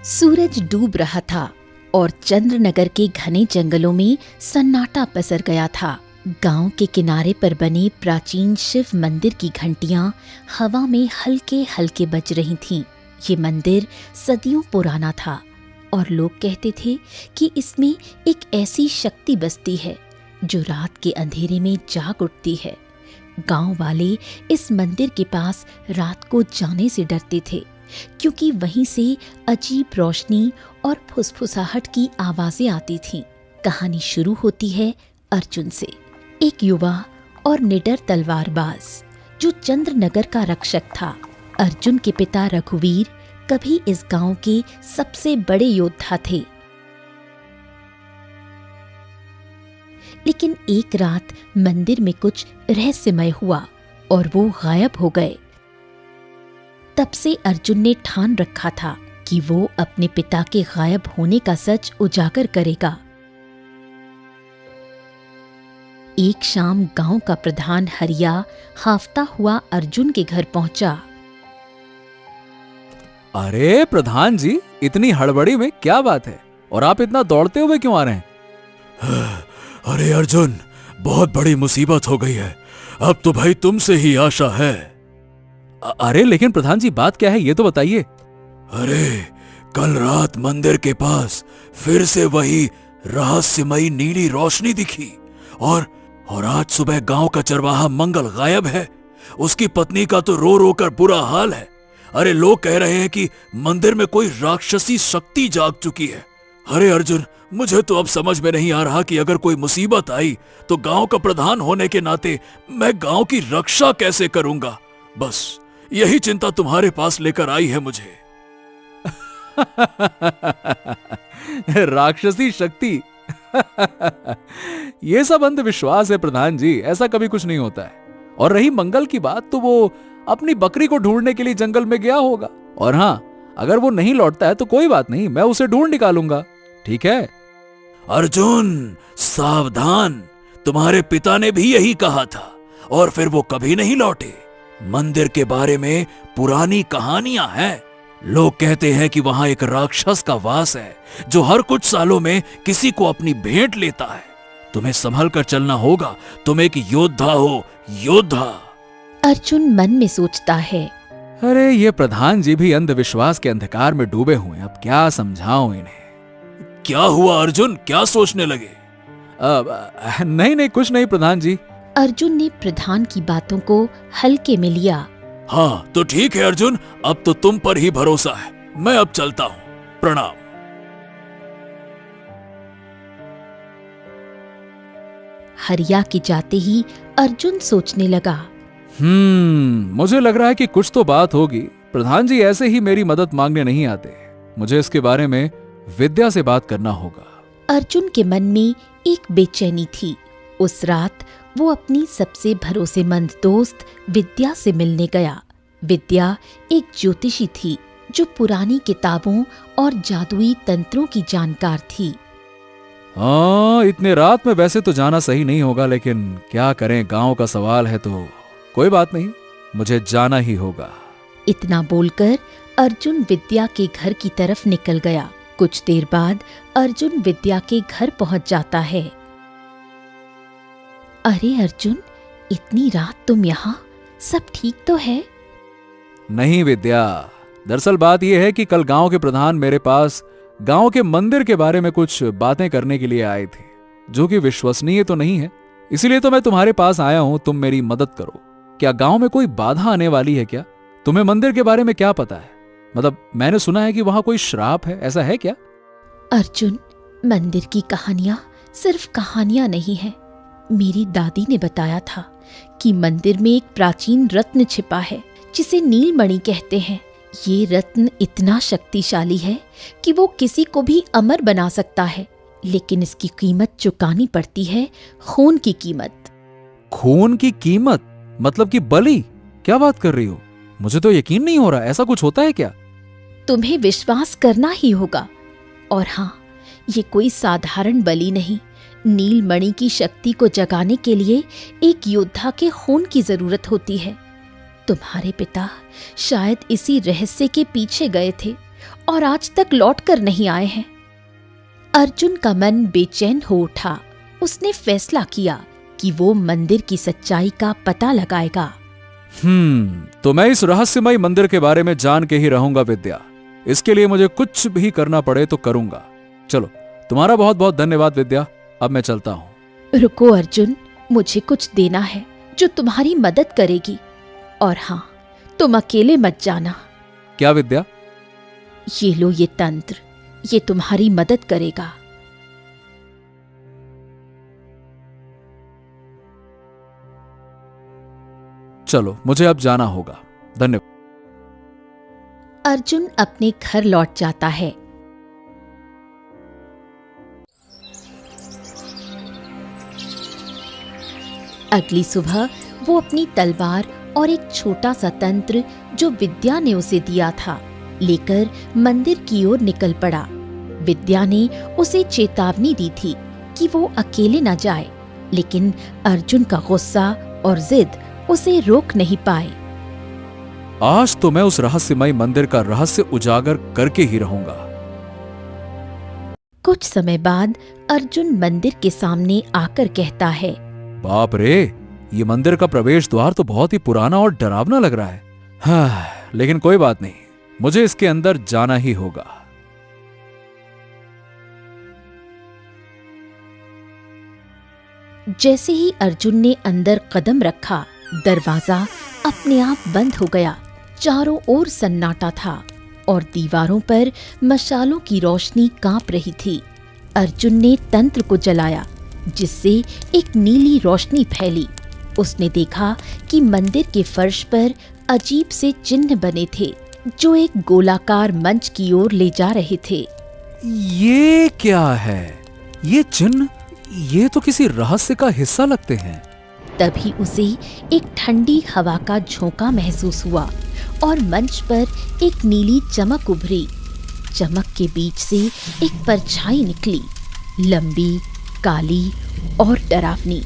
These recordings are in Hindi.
सूरज डूब रहा था और चंद्रनगर के घने जंगलों में सन्नाटा पसर गया था। गांव के किनारे पर बने प्राचीन शिव मंदिर की घंटियां हवा में हल्के हल्के बज रही थीं। ये मंदिर सदियों पुराना था और लोग कहते थे कि इसमें एक ऐसी शक्ति बसती है जो रात के अंधेरे में जाग उठती है। गांव वाले इस मंदिर के पास रात को जाने से डरते थे क्योंकि वहीं से अजीब रोशनी और फुसफुसाहट की आवाजें आती थीं। कहानी शुरू होती है अर्जुन से, एक युवा और निडर तलवारबाज जो चंद्रनगर का रक्षक था। अर्जुन के पिता रघुवीर कभी इस गांव के सबसे बड़े योद्धा थे। लेकिन एक रात मंदिर में कुछ रहस्यमय हुआ और वो गायब हो गए। तब से अर्जुन ने ठान रखा था कि वो अपने पिता के गायब होने का सच उजागर करेगा। एक शाम गांव का प्रधान हरिया हाफता हुआ अर्जुन के घर पहुंचा। अरे प्रधान जी, इतनी हड़बड़ी में क्या बात है और आप इतना दौड़ते हुए क्यों आ रहे हैं? अरे अर्जुन, बहुत बड़ी मुसीबत हो गई है। अब तो भाई तुमसे ही आशा है। अरे लेकिन प्रधान जी, बात क्या है ये तो बताइए। अरे कल रात मंदिर के पास फिर से वही रहस्यमयी नीली रोशनी दिखी और आज सुबह गांव का चरवाहा मंगल गायब है। उसकी पत्नी का तो रो रो कर बुरा हाल है। अरे लोग कह रहे हैं कि मंदिर में कोई राक्षसी शक्ति जाग चुकी है। अरे अर्जुन, मुझे तो अब समझ में नहीं आ रहा कि अगर कोई मुसीबत आई तो गांव का प्रधान होने के नाते मैं गांव की रक्षा कैसे करूंगा। बस यही चिंता तुम्हारे पास लेकर आई है मुझे। राक्षसी शक्ति। ये सब अंधविश्वास है प्रधान जी, ऐसा कभी कुछ नहीं होता है। और रही मंगल की बात, तो वो अपनी बकरी को ढूंढने के लिए जंगल में गया होगा। और हाँ, अगर वो नहीं लौटता है तो कोई बात नहीं, मैं उसे ढूंढ निकालूंगा। ठीक है? अर्जुन सावधान, तुम्हारे पिता ने भी यही कहा था और फिर वो कभी नहीं लौटे। मंदिर के बारे में पुरानी कहानियां हैं। लोग कहते हैं कि वहां एक राक्षस का वास है जो हर कुछ सालों में किसी को अपनी भेंट लेता है। तुम्हें संभल कर चलना होगा, तुम एक योद्धा हो, योद्धा। अर्जुन मन में सोचता है, अरे ये प्रधान जी भी अंधविश्वास के अंधकार में डूबे हुए हैं, अब क्या समझाऊं इन्हें। क्या हुआ अर्जुन, क्या सोचने लगे? नहीं कुछ नहीं प्रधान जी। अर्जुन ने प्रधान की बातों को हल्के में लिया। हाँ तो ठीक है अर्जुन, अब तो तुम पर ही भरोसा है। मैं अब चलता हूं, प्रणाम। हरिया के जाते ही अर्जुन सोचने लगा, मुझे लग रहा है कि कुछ तो बात होगी। प्रधान जी ऐसे ही मेरी मदद मांगने नहीं आते। मुझे इसके बारे में विद्या से बात करना होगा। अर्जुन के मन में एक बेचैनी थी। उस रात वो अपनी सबसे भरोसेमंद दोस्त विद्या से मिलने गया। विद्या एक ज्योतिषी थी जो पुरानी किताबों और जादुई तंत्रों की जानकार थी। इतने रात में वैसे तो जाना सही नहीं होगा, लेकिन क्या करें, गांव का सवाल है तो कोई बात नहीं, मुझे जाना ही होगा। इतना बोलकर अर्जुन विद्या के घर की तरफ निकल गया। कुछ देर बाद अर्जुन विद्या के घर पहुंच जाता है। अरे अर्जुन, इतनी रात तुम यहाँ, सब ठीक तो है? नहीं विद्या, दरअसल बात यह है कि कल गांव के प्रधान मेरे पास गांव के मंदिर के बारे में कुछ बातें करने के लिए आए थे, जो कि विश्वसनीय तो नहीं है। इसीलिए तो मैं तुम्हारे पास आया हूं, तुम मेरी मदद करो। क्या गांव में कोई बाधा आने वाली है क्या? तुम्हें मंदिर के बारे में क्या पता है? मतलब मैंने सुना है कि वहां कोई श्राप है, ऐसा है क्या? अर्जुन, मंदिर की कहानियां सिर्फ कहानियां नहीं है। मेरी दादी ने बताया था कि मंदिर में एक प्राचीन रत्न छिपा है जिसे नीलमणि कहते हैं। ये रत्न इतना शक्तिशाली है कि वो किसी को भी अमर बना सकता है, लेकिन इसकी कीमत चुकानी पड़ती है, खून की कीमत। खून की कीमत? मतलब कि बलि? क्या बात कर रही हो? मुझे तो यकीन नहीं हो रहा, ऐसा कुछ होता है क्या? तुम्हें विश्वास करना ही होगा। और हाँ, ये कोई साधारण बलि नहीं। नीलमणि की शक्ति को जगाने के लिए एक योद्धा के खून की जरूरत होती है। तुम्हारे पिता शायद इसी रहस्य के पीछे गए थे और आज तक लौट कर नहीं आए हैं। अर्जुन का मन बेचैन हो उठा। उसने फैसला किया कि वो मंदिर की सच्चाई का पता लगाएगा। तो मैं इस रहस्यमय मंदिर के बारे में जान के ही रहूंगा विद्या। इसके लिए मुझे कुछ भी करना पड़े तो करूंगा। चलो, तुम्हारा बहुत बहुत धन्यवाद विद्या। अब मैं चलता हूं। रुको अर्जुन, मुझे कुछ देना है जो तुम्हारी मदद करेगी। और हाँ, तुम अकेले मत जाना। क्या विद्या? ये लो ये तंत्र, ये तुम्हारी मदद करेगा। चलो, मुझे अब जाना होगा। धन्यवाद। अर्जुन अपने घर लौट जाता है। अगली सुबह वो अपनी तलवार और एक छोटा सा तंत्र जो विद्या ने उसे दिया था लेकर मंदिर की ओर निकल पड़ा। विद्या ने उसे चेतावनी दी थी कि वो अकेले न जाए, लेकिन अर्जुन का गुस्सा और जिद उसे रोक नहीं पाए। आज तो मैं उस रहस्यमय मंदिर का रहस्य उजागर करके ही रहूंगा। कुछ समय बाद अर्जुन मंदिर के सामने आकर कहता है, बाप रे, ये मंदिर का प्रवेश द्वार तो बहुत ही पुराना और डरावना लग रहा है। हाँ, लेकिन कोई बात नहीं, मुझे इसके अंदर जाना ही होगा। जैसे ही अर्जुन ने अंदर कदम रखा, दरवाजा अपने आप बंद हो गया। चारों ओर सन्नाटा था और दीवारों पर मशालों की रोशनी कांप रही थी। अर्जुन ने तंत्र को जलाया, जिससे एक नीली रोशनी फैली। उसने देखा कि मंदिर के फर्श पर अजीब से चिन्ह बने थे जो एक गोलाकार मंच की ओर ले जा रहे थे। ये क्या है? ये चिन्ह, ये तो किसी रहस्य का हिस्सा लगते हैं। तभी उसे एक ठंडी हवा का झोंका महसूस हुआ और मंच पर एक नीली चमक उभरी। चमक के बीच से एक परछाई निकली, लंबी, काली और डरावनी।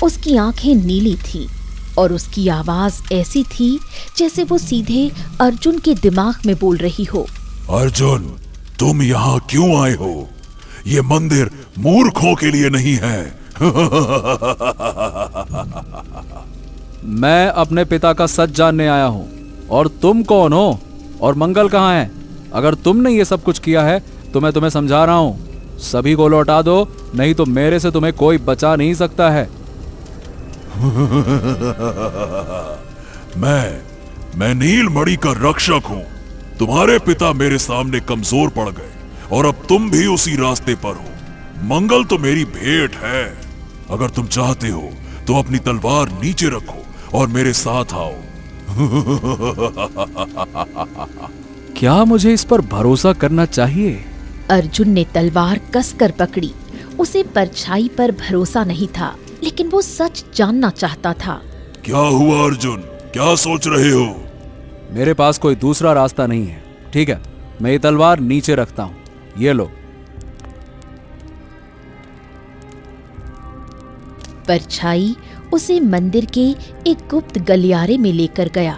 उसकी आंखें नीली थीं और उसकी आवाज ऐसी थी जैसे वो सीधे अर्जुन के दिमाग में बोल रही हो। अर्जुन, तुम यहाँ क्यों आए हो? ये मंदिर मूर्खों के लिए नहीं है। मैं अपने पिता का सच जानने आया हूं। और तुम कौन हो? और मंगल कहाँ है? अगर तुमने ये सब कुछ किया है तो मैं तुम्हें समझा रहा हूं, सभी को लौटा दो, नहीं तो मेरे से तुम्हें कोई बचा नहीं सकता है। मैं नीलमणि का रक्षक हूँ। तुम्हारे पिता मेरे सामने कमजोर पड़ गए और अब तुम भी उसी रास्ते पर हो। मंगल तो मेरी भेंट है। अगर तुम चाहते हो तो अपनी तलवार नीचे रखो और मेरे साथ आओ। क्या मुझे इस पर भरोसा करना चाहिए? अर्जुन ने तलवार कसकर पकड़ी। उसे परछाई पर भरोसा नहीं था, लेकिन वो सच जानना चाहता था। क्या हुआ अर्जुन? क्या सोच रहे हो? मेरे पास कोई दूसरा रास्ता नहीं है। ठीक है, मैं ये तलवार नीचे रखता हूं, ये लो। परछाई उसे मंदिर के एक गुप्त गलियारे में लेकर गया।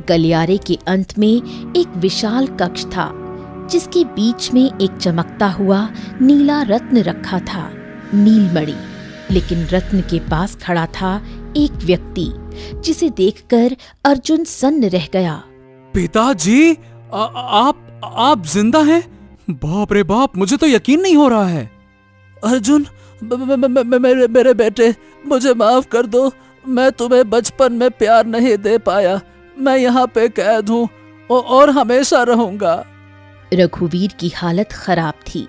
गलियारे के अंत में एक विशाल कक्ष था, जिसके बीच में एक चमकता हुआ नीला रत्न रखा था, नीलमणि। लेकिन रत्न के पास खड़ा था एक व्यक्ति, जिसे देखकर अर्जुन सन्न रह गया। पिताजी, आप जिंदा हैं? बाप रे बाप, मुझे तो यकीन नहीं हो रहा है। अर्जुन, मेरे बेटे, मुझे माफ कर दो। मैं तुम्हें बचपन में प्यार नहीं दे पाया। मैं यहाँ पे कैद हूँ और हमेशा रहूंगा। रघुवीर की हालत खराब थी।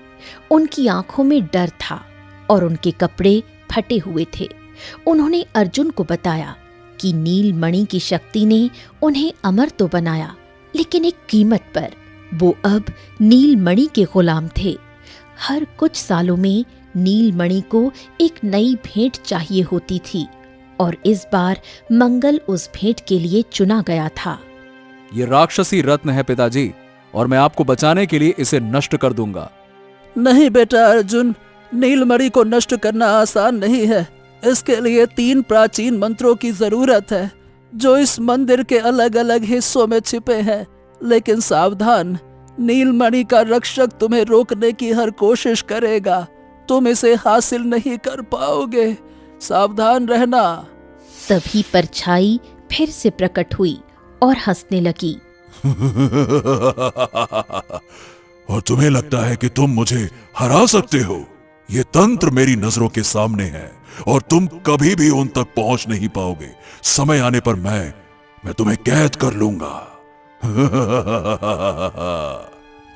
उनकी आंखों में डर था और उनके कपड़े फटे हुए थे। उन्होंने अर्जुन को बताया कि नीलमणि की शक्ति ने उन्हें अमर तो बनाया, लेकिन एक कीमत पर। वो अब नीलमणि के गुलाम थे। हर कुछ सालों में नीलमणि को एक नई भेंट चाहिए होती थी और इस बार मंगल उस भेंट के लिए चुना गया था। ये राक्षसी रत्न है पिताजी, और मैं आपको बचाने के लिए इसे नष्ट कर दूंगा। नहीं बेटा अर्जुन, नीलमणि को नष्ट करना आसान नहीं है। इसके लिए 3 प्राचीन मंत्रों की जरूरत है, जो इस मंदिर के अलग अलग हिस्सों में छिपे हैं। लेकिन सावधान, नीलमणि का रक्षक तुम्हें रोकने की हर कोशिश करेगा। तुम इसे हासिल नहीं कर पाओगे, सावधान रहना। तभी परछाई फिर से प्रकट हुई और हंसने लगी। और तुम्हें लगता है कि तुम मुझे हरा सकते हो? ये तंत्र मेरी नजरों के सामने है और तुम कभी भी उन तक पहुंच नहीं पाओगे। समय आने पर मैं तुम्हें कैद कर लूंगा।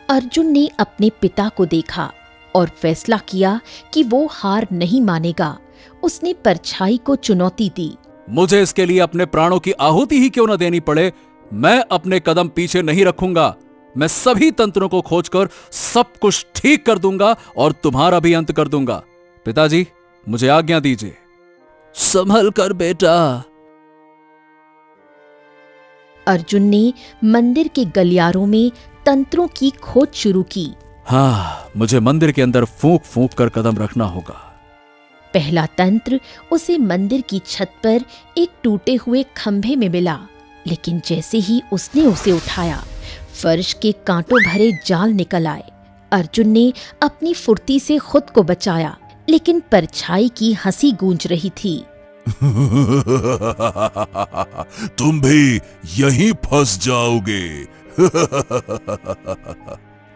अर्जुन ने अपने पिता को देखा और फैसला किया कि वो हार नहीं मानेगा। उसने परछाई को चुनौती दी। मुझे इसके लिए अपने प्राणों की आहुति ही क्यों न देनी पड़े, मैं अपने कदम पीछे नहीं रखूंगा। मैं सभी तंत्रों को खोजकर सब कुछ ठीक कर दूंगा और तुम्हारा भी अंत कर दूंगा। पिताजी, मुझे आज्ञा दीजिए। संभल कर बेटा। अर्जुन ने मंदिर के गलियारों में तंत्रों की खोज शुरू की। हाँ, मुझे मंदिर के अंदर फूंक फूंक कर कदम रखना होगा। पहला तंत्र उसे मंदिर की छत पर एक टूटे हुए खंभे में मिला, लेकिन जैसे ही उसने उसे उठाया, फर्श के कांटों भरे जाल निकल आए। अर्जुन ने अपनी फुर्ती से खुद को बचाया, लेकिन परछाई की हंसी गूंज रही थी। तुम भी यहीं फंस जाओगे।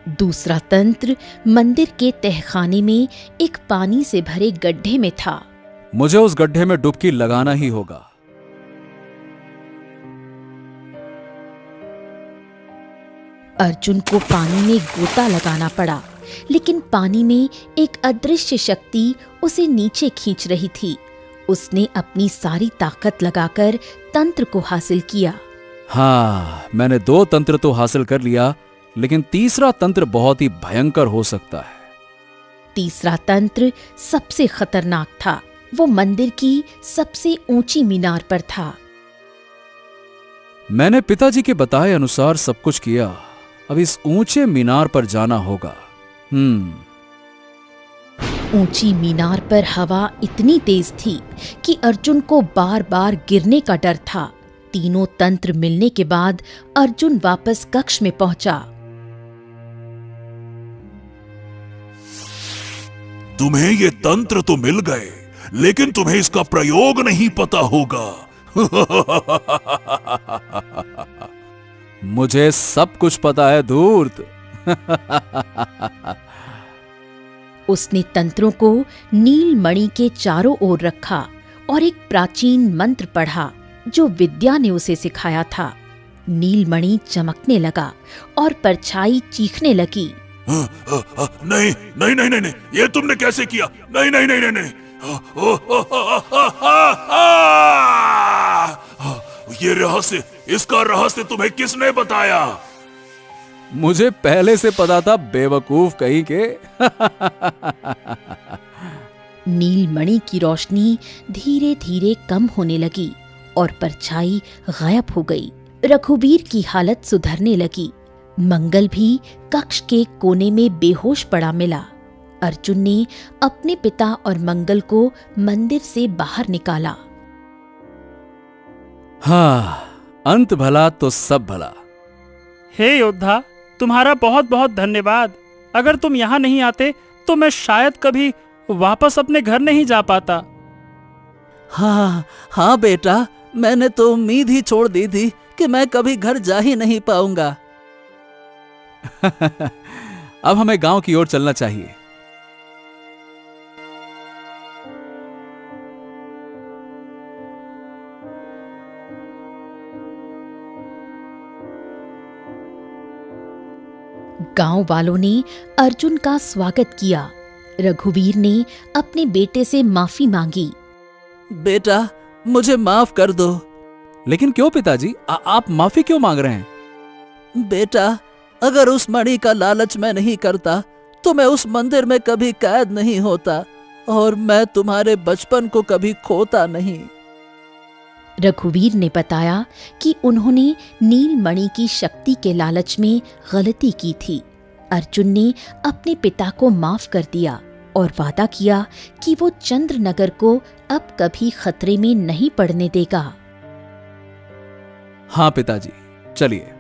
दूसरा तंत्र मंदिर के तहखाने में एक पानी से भरे गड्ढे में था। मुझे उस गड्ढे में डुबकी लगाना ही होगा। अर्जुन को पानी में गोता लगाना पड़ा, लेकिन पानी में एक अदृश्य शक्ति उसे नीचे खींच रही थी। उसने अपनी सारी ताकत लगाकर तंत्र को हासिल किया। हाँ, मैंने 2 तंत्र तो हासिल कर लिया, लेकिन तीसरा तंत्र बहुत ही भयंकर हो सकता है। तीसरा तंत्र सबसे खतरनाक था। वो मंदिर की सबसे ऊंची मीनार पर था। मैंने पिताजी के बताए अनुसार सब कुछ किया। अब इस ऊंचे मीनार पर जाना होगा। ऊंची मीनार पर हवा इतनी तेज थी कि अर्जुन को बार बार गिरने का डर था। तीनों तंत्र मिलने के बाद अर्जुन वापस कक्ष में पहुंचा। तुम्हें ये तंत्र तो मिल गए, लेकिन तुम्हें इसका प्रयोग नहीं पता होगा। मुझे सब कुछ पता है धूर्त। उसने तंत्रों को नीलमणि के चारों ओर रखा और एक प्राचीन मंत्र पढ़ा जो विद्या ने उसे सिखाया था। नीलमणि चमकने लगा और परछाई चीखने लगी। नहीं नहीं नहीं नहीं नहीं, ये तुमने कैसे किया? नहीं नहीं नहीं नहीं नहीं। ये रहस्य, इसका रहस्य तुम्हें किसने बताया? मुझे पहले से पता था, बेवकूफ कहीं के। नीलमणि की रोशनी धीरे धीरे कम होने लगी और परछाई गायब हो गई। रघुवीर की हालत सुधरने लगी। मंगल भी कक्ष के कोने में बेहोश पड़ा मिला। अर्जुन ने अपने पिता और मंगल को मंदिर से बाहर निकाला। हाँ, अंत भला तो सब भला। हे योद्धा, तुम्हारा बहुत बहुत धन्यवाद। अगर तुम यहाँ नहीं आते तो मैं शायद कभी वापस अपने घर नहीं जा पाता। हाँ बेटा, मैंने तो उम्मीद ही छोड़ दी थी कि मैं कभी घर जा ही नहीं पाऊंगा। अब हमें गांव की ओर चलना चाहिए। गांव वालों ने अर्जुन का स्वागत किया। रघुवीर ने अपने बेटे से माफी मांगी। बेटा, मुझे माफ कर दो। लेकिन क्यों पिताजी, आप माफी क्यों मांग रहे हैं? बेटा, अगर उस मणि का लालच मैं नहीं करता तो मैं उस मंदिर में कभी कैद नहीं होता और मैं तुम्हारे बचपन को कभी खोता नहीं। रघुवीर ने बताया कि उन्होंने नीलमणि की शक्ति के लालच में गलती की थी। अर्जुन ने अपने पिता को माफ कर दिया और वादा किया कि वो चंद्रनगर को अब कभी खतरे में नहीं पड़ने देगा। हाँ पिताजी, चलिए।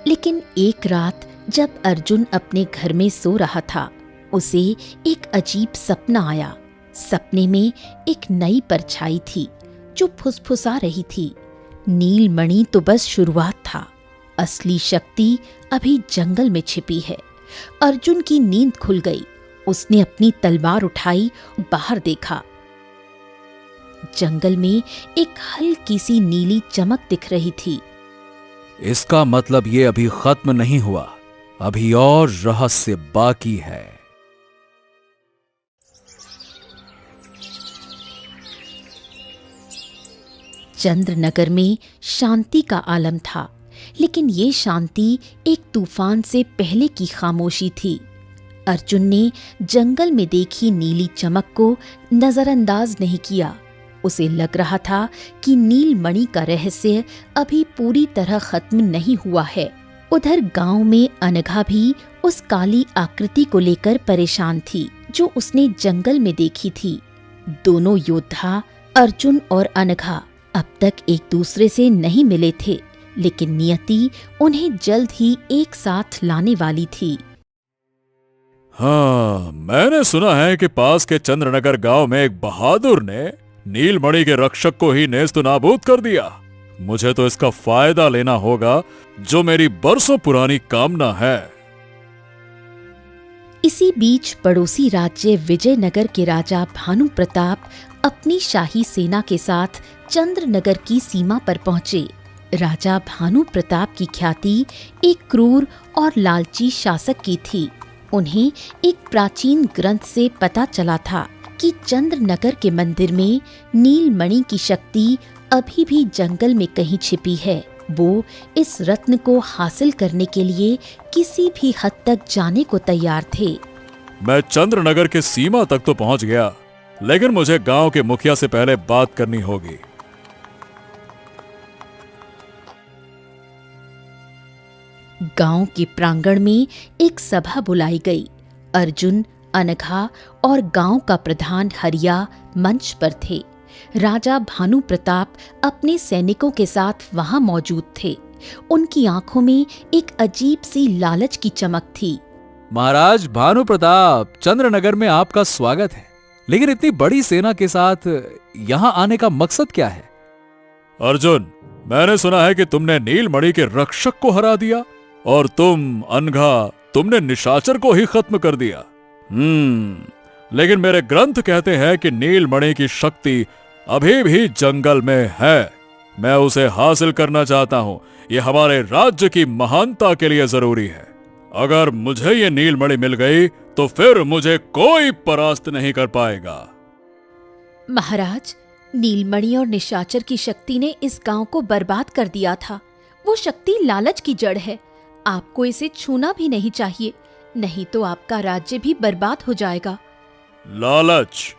लेकिन एक रात जब अर्जुन अपने घर में सो रहा था, उसे एक अजीब सपना आया। सपने में एक नई परछाई थी जो फुसफुसा रही थी। नीलमणि तो बस शुरुआत था, असली शक्ति अभी जंगल में छिपी है। अर्जुन की नींद खुल गई। उसने अपनी तलवार उठाई, बाहर देखा। जंगल में एक हल्की सी नीली चमक दिख रही थी। इसका मतलब ये अभी खत्म नहीं हुआ, अभी और रहस्य बाकी है। चंद्रनगर में शांति का आलम था, लेकिन ये शांति एक तूफान से पहले की खामोशी थी। अर्जुन ने जंगल में देखी नीली चमक को नजरअंदाज नहीं किया। उसे लग रहा था कि नीलमणि का रहस्य अभी पूरी तरह खत्म नहीं हुआ है। उधर गांव में अनघा भी उस काली आकृति को लेकर परेशान थी जो उसने जंगल में देखी थी। दोनों योद्धा अर्जुन और अनघा अब तक एक दूसरे से नहीं मिले थे, लेकिन नियति उन्हें जल्द ही एक साथ लाने वाली थी। हाँ, मैंने सुना है कि पास के चंद्रनगर गांव में एक बहादुर ने नीलमणि के रक्षक को ही नेस्त नाबूद कर दिया। मुझे तो इसका फायदा लेना होगा, जो मेरी बरसों पुरानी कामना है। इसी बीच पड़ोसी राज्य विजयनगर के राजा भानु प्रताप अपनी शाही सेना के साथ चंद्रनगर की सीमा पर पहुंचे। राजा भानु प्रताप की ख्याति एक क्रूर और लालची शासक की थी। उन्हें एक प्राचीन ग्रंथ से पता चला था कि चंद्रनगर के मंदिर में नीलमणि की शक्ति अभी भी जंगल में कहीं छिपी है। वो इस रत्न को हासिल करने के लिए किसी भी हद तक जाने को तैयार थे। मैं चंद्रनगर के सीमा तक तो पहुंच गया, लेकिन मुझे गांव के मुखिया से पहले बात करनी होगी। गांव के प्रांगण में एक सभा बुलाई गई। अर्जुन, अनघा और गांव का प्रधान हरिया मंच पर थे। राजा भानु प्रताप अपने सैनिकों के साथ वहां मौजूद थे। उनकी आंखों में एक अजीब सी लालच की चमक थी। महाराज भानु प्रताप, चंद्रनगर में आपका स्वागत है, लेकिन इतनी बड़ी सेना के साथ यहां आने का मकसद क्या है? अर्जुन, मैंने सुना है कि तुमने नीलमणि के रक्षक को हरा दिया, और तुम अनघा, तुमने निशाचर को ही खत्म कर दिया। लेकिन मेरे ग्रंथ कहते हैं कि नीलमणि की शक्ति अभी भी जंगल में है। मैं उसे हासिल करना चाहता हूं। यह हमारे राज्य की महानता के लिए जरूरी है। अगर मुझे ये नीलमणि मिल गई तो फिर मुझे कोई परास्त नहीं कर पाएगा। महाराज, नीलमणि और निशाचर की शक्ति ने इस गांव को बर्बाद कर दिया था। वो शक्ति लालच की जड़ है। आपको इसे छूना भी नहीं चाहिए, नहीं तो आपका राज्य भी बर्बाद हो जाएगा। लालच?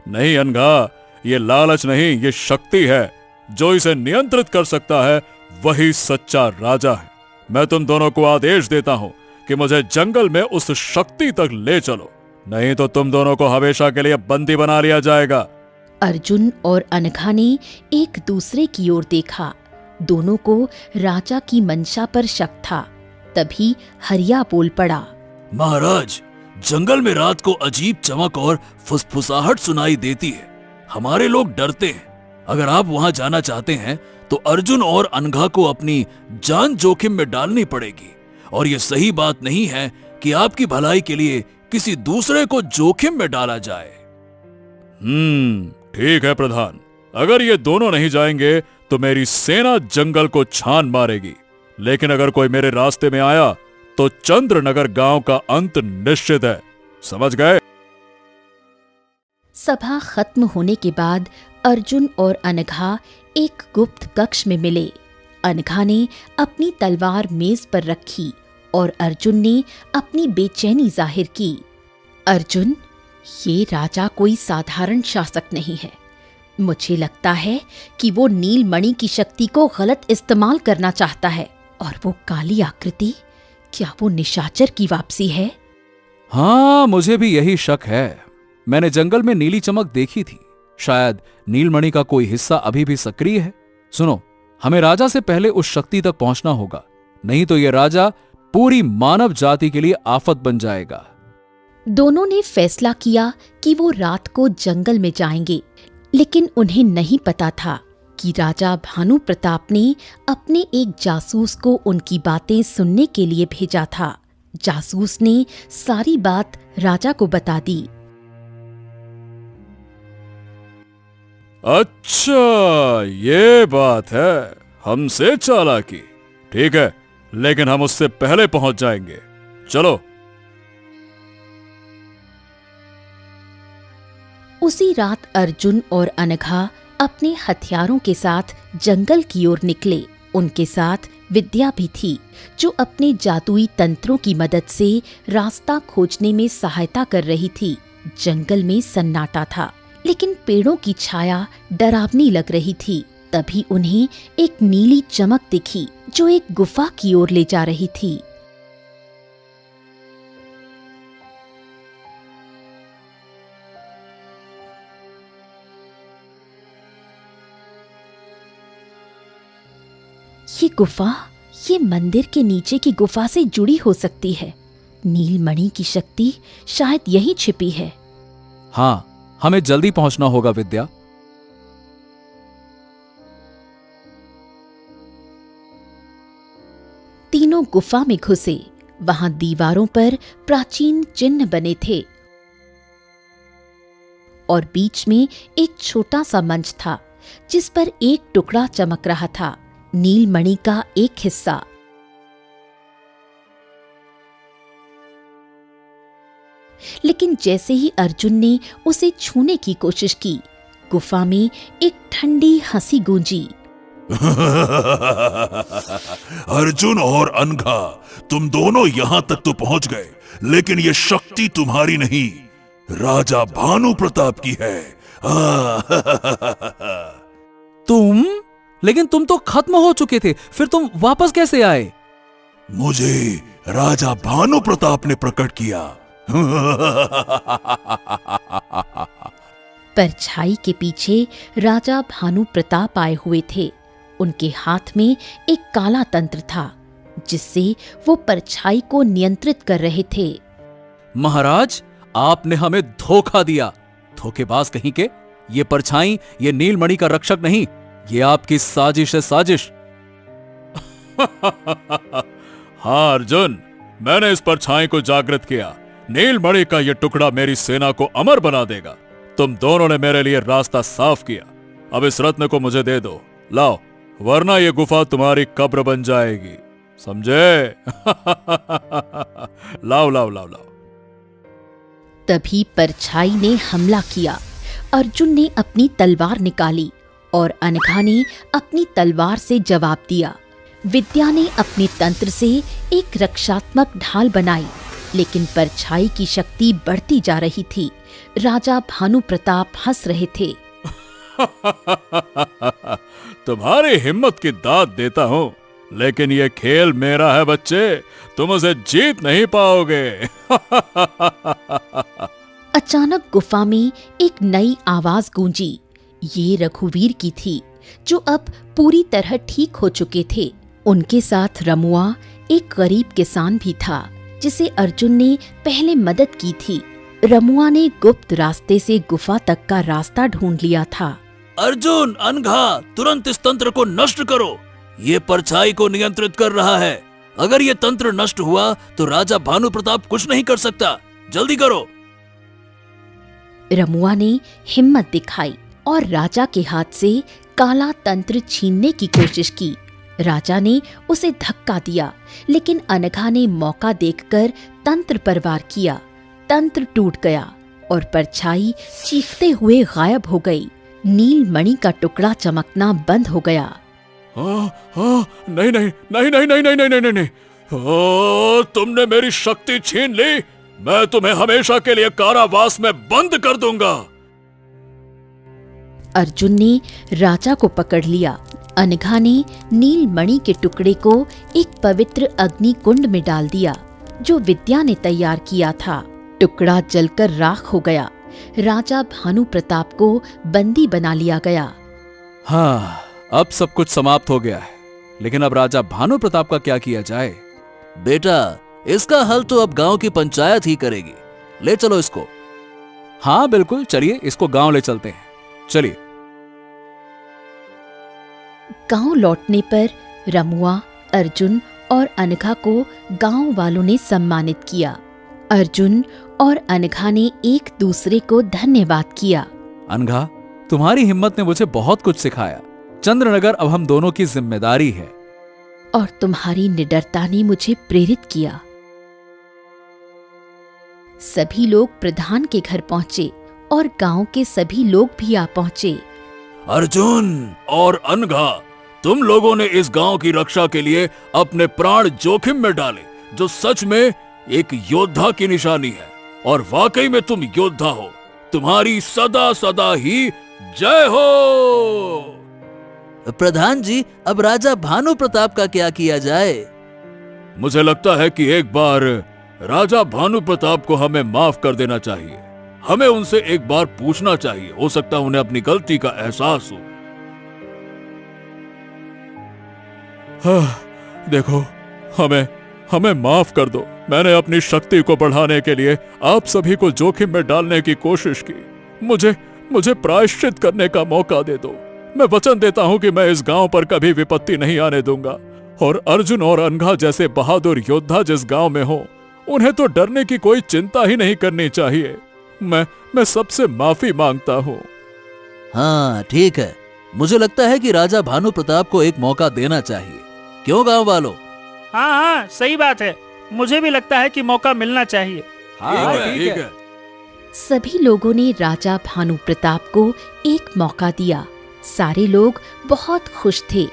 नहीं अनघा, ये लालच नहीं, ये शक्ति है। जो इसे नियंत्रित कर सकता है वही सच्चा राजा है। मैं तुम दोनों को आदेश देता हूं कि मुझे जंगल में उस शक्ति तक ले चलो, नहीं तो तुम दोनों को हमेशा के लिए बंदी बना लिया जाएगा। अर्जुन और अनघा ने एक दूसरे की ओर देखा। दोनों को राजा की मंशा पर शक था। तभी हरिया बोल पड़ा। महाराज, जंगल में रात को अजीब चमक और फुसफुसाहट सुनाई देती है। हमारे लोग डरते हैं। अगर आप वहां जाना चाहते हैं तो अर्जुन और अनघा को अपनी जान जोखिम में डालनी पड़ेगी, और ये सही बात नहीं है कि आपकी भलाई के लिए किसी दूसरे को जोखिम में डाला जाए। ठीक है प्रधान, अगर ये दोनों नहीं जाएंगे तो मेरी सेना जंगल को छान मारेगी, लेकिन अगर कोई मेरे रास्ते में आया तो चंद्रनगर गांव का अंत निश्चित है। समझ गए? सभा खत्म होने के बाद अर्जुन और अनघा एक गुप्त कक्ष में मिले। अनघा ने अपनी तलवार मेज पर रखी और अर्जुन ने अपनी बेचैनी जाहिर की। अर्जुन, ये राजा कोई साधारण शासक नहीं है। मुझे लगता है कि वो नीलमणि की शक्ति को गलत इस्तेमाल करना चाहता है। और वो काली आकृति, क्या वो निशाचर की वापसी है? हाँ, मुझे भी यही शक है। मैंने जंगल में नीली चमक देखी थी। शायद नीलमणि का कोई हिस्सा अभी भी सक्रिय है। सुनो, हमें राजा से पहले उस शक्ति तक पहुंचना होगा, नहीं तो यह राजा पूरी मानव जाति के लिए आफत बन जाएगा। दोनों ने फैसला किया कि वो रात को जंगल में जाएंगे, लेकिन उन्हें नहीं पता था कि राजा भानु प्रताप ने अपने एक जासूस को उनकी बातें सुनने के लिए भेजा था। जासूस ने सारी बात राजा को बता दी। अच्छा, ये बात है, हमसे चालाकी। ठीक है, लेकिन हम उससे पहले पहुंच जाएंगे। चलो। उसी रात अर्जुन और अनघा अपने हथियारों के साथ जंगल की ओर निकले। उनके साथ विद्या भी थी, जो अपने जादुई तंत्रों की मदद से रास्ता खोजने में सहायता कर रही थी। जंगल में सन्नाटा था, लेकिन पेड़ों की छाया डरावनी लग रही थी। तभी उन्हें एक नीली चमक दिखी, जो एक गुफा की ओर ले जा रही थी। ये गुफा, ये मंदिर के नीचे की गुफा से जुड़ी हो सकती है। नीलमणि की शक्ति शायद यहीं छिपी है। हाँ, हमें जल्दी पहुंचना होगा विद्या। तीनों गुफा में घुसे। वहां दीवारों पर प्राचीन चिन्ह बने थे और बीच में एक छोटा सा मंच था, जिस पर एक टुकड़ा चमक रहा था, नीलमणि का एक हिस्सा। लेकिन जैसे ही अर्जुन ने उसे छूने की कोशिश की, गुफा में एक ठंडी हंसी गूंजी। अर्जुन और अनघा, तुम दोनों यहां तक तो पहुंच गए, लेकिन ये शक्ति तुम्हारी नहीं, राजा भानु प्रताप की है। तुम? लेकिन तुम तो खत्म हो चुके थे, फिर तुम वापस कैसे आए? मुझे राजा भानु प्रताप ने प्रकट किया। परछाई के पीछे राजा भानु प्रताप आए हुए थे। उनके हाथ में एक काला तंत्र था, जिससे वो परछाई को नियंत्रित कर रहे थे। महाराज, आपने हमें धोखा दिया। धोखेबाज कहीं के। ये परछाई, ये नीलमणि का रक्षक नहीं, ये आपकी साजिश है, साजिश। हाँ अर्जुन, मैंने इस परछाई को जागृत किया। नीलमणि का यह टुकड़ा मेरी सेना को अमर बना देगा। तुम दोनों ने मेरे लिए रास्ता साफ किया। अब इस रत्न को मुझे दे दो, लाओ, वरना यह गुफा तुम्हारी कब्र बन जाएगी, समझे? लाओ लाओ लाओ लाओ। तभी परछाई ने हमला किया। अर्जुन ने अपनी तलवार निकाली और अनघा ने अपनी तलवार से जवाब दिया। विद्या ने अपने तंत्र से एक रक्षात्मक ढाल बनाई, लेकिन परछाई की शक्ति बढ़ती जा रही थी। राजा भानु प्रताप हंस रहे थे। तुम्हारी हिम्मत की दाद देता हूं, लेकिन यह खेल मेरा है बच्चे, तुम उसे जीत नहीं पाओगे। अचानक गुफा में एक नई आवाज गूंजी। ये रघुवीर की थी, जो अब पूरी तरह ठीक हो चुके थे। उनके साथ रमुआ, एक गरीब किसान भी था, जिसे अर्जुन ने पहले मदद की थी। रमुआ ने गुप्त रास्ते से गुफा तक का रास्ता ढूंढ लिया था। अर्जुन, अनघा, तुरंत इस तंत्र को नष्ट करो। ये परछाई को नियंत्रित कर रहा है। अगर ये तंत्र नष्ट हुआ तो राजा भानु प्रताप कुछ नहीं कर सकता। जल्दी करो। रमुआ ने हिम्मत दिखाई और राजा के हाथ से काला तंत्र छीनने की कोशिश की। राजा ने उसे धक्का दिया, लेकिन अनघा ने मौका देखकर तंत्र पर वार किया। तंत्र टूट गया और परछाई चीखते हुए गायब हो गई। नीलमणि का टुकड़ा चमकना बंद हो गया। नहीं नहीं नहीं नहीं नहीं नहीं नहीं नहीं नहीं। तुमने मेरी शक्ति छीन ली। मैं तुम्हें हमेशा के लिए कारावास में बंद कर दूंगा। अर्जुन ने राजा को पकड़ लिया। अनघा ने नीलमणि के टुकड़े को एक पवित्र अग्नि कुंड में डाल दिया, जो विद्या ने तैयार किया था। टुकड़ा जलकर राख हो गया। राजा भानु प्रताप को बंदी बना लिया गया। हाँ, अब सब कुछ समाप्त हो गया है, लेकिन अब राजा भानु प्रताप का क्या किया जाए? बेटा, इसका हल तो अब गांव की पंचायत ही करेगी। ले चलो इसको। हाँ बिल्कुल, चलिए इसको गांव ले चलते हैं। चलिए। गांव लौटने पर रमुआ, अर्जुन और अनघा को गांव वालों ने सम्मानित किया। अर्जुन और अनघा ने एक दूसरे को धन्यवाद किया। अनघा, तुम्हारी हिम्मत ने मुझे बहुत कुछ सिखाया। चंद्रनगर अब हम दोनों की जिम्मेदारी है। और तुम्हारी निडरता ने मुझे प्रेरित किया। सभी लोग प्रधान के घर पहुंचे और गांव के सभी लोग भी आ पहुंचे। अर्जुन और अनघा, तुम लोगों ने इस गांव की रक्षा के लिए अपने प्राण जोखिम में डाले, जो सच में एक योद्धा की निशानी है। और वाकई में तुम योद्धा हो। तुम्हारी सदा सदा ही जय हो। प्रधान जी, अब राजा भानु प्रताप का क्या किया जाए? मुझे लगता है कि एक बार राजा भानु प्रताप को हमें माफ कर देना चाहिए। हमें उनसे एक बार पूछना चाहिए, हो सकता है उन्हें अपनी गलती का एहसास हो। देखो, हमें माफ कर दो। मैंने अपनी शक्ति को बढ़ाने के लिए आप सभी को जोखिम में डालने की कोशिश की। मुझे प्रायश्चित करने का मौका दे दो। मैं वचन देता हूं कि मैं इस गांव पर कभी विपत्ति नहीं आने दूंगा। और अर्जुन और अनघा जैसे बहादुर योद्धा जिस गांव में हो, उन्हें तो डरने की कोई चिंता ही नहीं करनी चाहिए। मैं सबसे माफी मांगता हूं। हाँ ठीक है, मुझे लगता है कि राजा भानु प्रताप को एक मौका देना चाहिए। क्यों गांव वालों? हाँ हाँ, सही बात है। मुझे भी लगता है कि मौका मिलना चाहिए। हाँ ठीक है। सभी लोगों ने राजा भानु प्रताप को एक मौका दिया। सारे लोग बहुत खुश थे।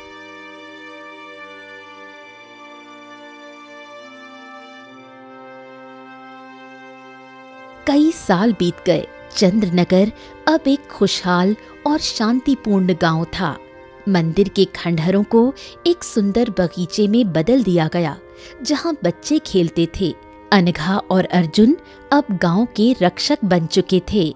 कई साल बीत गए। चंद्रनगर अब एक खुशहाल और शांतिपूर्ण गांव था। मंदिर के खंडहरों को एक सुंदर बगीचे में बदल दिया गया, जहां बच्चे खेलते थे। अनघा और अर्जुन अब गांव के रक्षक बन चुके थे।